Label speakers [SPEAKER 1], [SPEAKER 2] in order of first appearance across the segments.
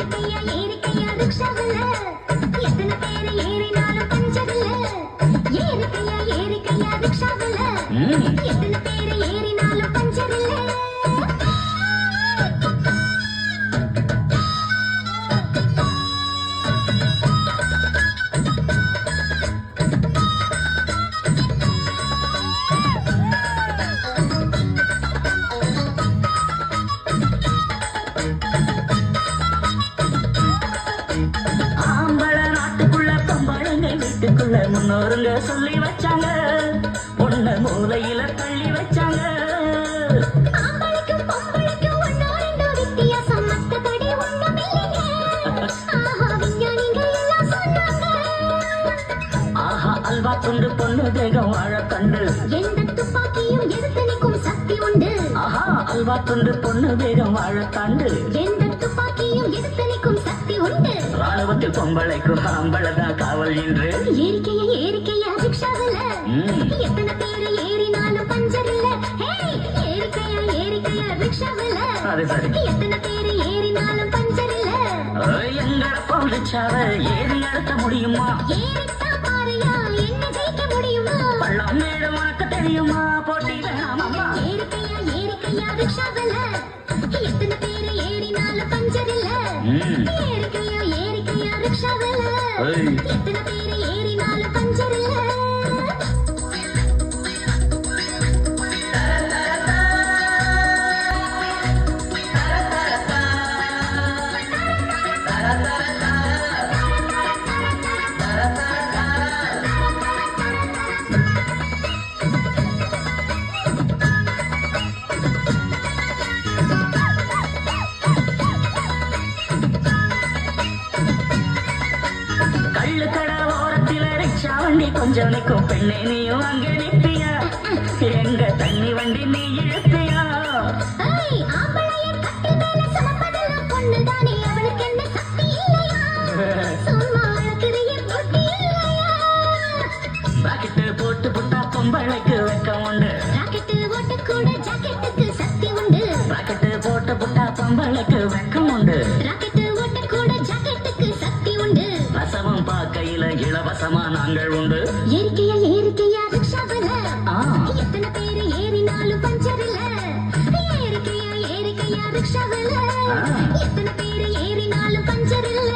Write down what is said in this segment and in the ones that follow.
[SPEAKER 1] ஏறிக்கையா ஏறிக்கையா ரிக்ஷாவுல எத்தனை பேர் ஏறினாலும் பஞ்சமில்ல. ஏறிக்கையா ஏறிக்கையா ரிக்ஷாவுல எத்தனை பேர் ஏறினாலும் பஞ்சமில்ல.
[SPEAKER 2] முன்னோருங்க சொல்லி வச்சாங்க, பொண்ண மூலையில தள்ளி வச்சாங்க.
[SPEAKER 1] ஆம்பளைக்கும் பொம்பளைக்கும் ஒன்னோ ரெண்டோ வித்தியாசம், மத்தபடி ஒண்ணும் இல்லைங்க. ஆஹா விஞ்ஞானிங்க எல்லாம் சொன்னாங்க.
[SPEAKER 2] ஆஹா அல்வா துண்டு பொண்ணு தேகம் வாழ கண்டு
[SPEAKER 1] எந்த துப்பாக்கியும் எதிர்த்து நிற்கும் சக்தி உண்டு.
[SPEAKER 2] ஆஹா அல்வா துண்டு பொண்ணு தேகம் வாழ கண்டு
[SPEAKER 1] எந்த துப்பாக்கியும் எதிர்த்து நிற்கும் சக்தி உண்டு.
[SPEAKER 2] ராணுவத்தில் பொம்பளைக்கு ஆம்பளைதான் காவல் என்று.
[SPEAKER 1] ஏறிக்கையா ஏறிக்கையா ரிக்ஷாவுல எத்தனை பேர் ஏறினாலும் பஞ்சர் இல்ல. ஏறிக்கையா ஏறிக்கையா ரிக்ஷாவுல
[SPEAKER 2] அது சரி,
[SPEAKER 1] எத்தனை பேர் ஏறினாலும் பஞ்சர் இல்ல.
[SPEAKER 2] எங்கட போலிச்சாவ ஏறி நடத்த முடியுமா?
[SPEAKER 1] ஏறித்தா பாருயா என்ன ஜெயிக்க முடியுமா?
[SPEAKER 2] பள்ளம் மேடு உனக்கு தெரியுமா? போட்டி வேணாமா?
[SPEAKER 1] ஏறிக்கையா ஏறிக்கையா ரிக்ஷாவுல எத்தனை பேர் ஏறினாலும் பஞ்சர் இல்ல. ஏறிக்கையா ஏறிக்கையா ரிக்ஷாவுல எத்தனை பேர் ஏறினாலும் பஞ்சர் இல்ல.
[SPEAKER 2] வண்டி கொஞ்சம் நிற்கும் பெண்ணே, நீயும் அங்கே நிற்பியா? எங்க தண்ணி வண்டி நீ இழுப்பியா?
[SPEAKER 1] ஆம்பளைய கட்டி மேல சுமப்பதெல்லாம் பொண்ணுதானே, அவளுக்கு என்ன சக்தி இல்லையா? சும்மா அழகுறிய புத்தி இல்லையா?
[SPEAKER 2] ராக்கெட்டு போட்டு புட்டா பொம்பளைக்கு வெக்கம் உண்டு.
[SPEAKER 1] ராக்கெட்டு ஓட்ட கூட ஜாக்கெட்டுக்கு சக்தி உண்டு.
[SPEAKER 2] ராக்கெட்டு போட்டு புட்டா பொம்பளைக்கு வெக்கம் உண்டு.
[SPEAKER 1] ராக்கெட்டு ஓட்ட கூட ஜாக்கெட்டுக்கு சக்தி உண்டு.
[SPEAKER 2] ரசமும் பாக்கையில இலவசமா நாங்கள் உண்டு.
[SPEAKER 1] ஏறிக்கையா ஏறிக்கையா ரிக்ஷாவுல எத்தனை பேர் ஏறினாலும் பஞ்சர் இல்ல. ஏறிக்கையா ஏறிக்கையா ரிக்ஷாவுல எத்தனை பேர் ஏறினாலும் பஞ்சர் இல்ல.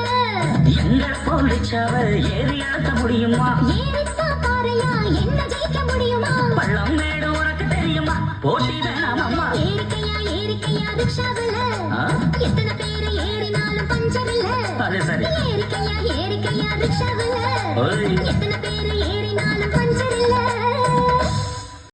[SPEAKER 2] எங்கட போலிச்சாவ ஏறி நடத்த முடியுமா?
[SPEAKER 1] ஏறித்தா பாருயா என்ன ஜெயிக்க முடியுமா?
[SPEAKER 2] பள்ளம் மேடு உனக்கு தெரியுமா? போட்டி வேணாமா?
[SPEAKER 1] ஏறிக்கையா ஏறிக்கையா ரிக்ஷாவுல எத்தனை பேர் ஏறினாலும் பஞ்சர் இல்ல.
[SPEAKER 2] அது சரி,
[SPEAKER 1] ஏறிக்கையா ஏறிக்கையா ரிக்ஷாவுல எத்தனை பேர்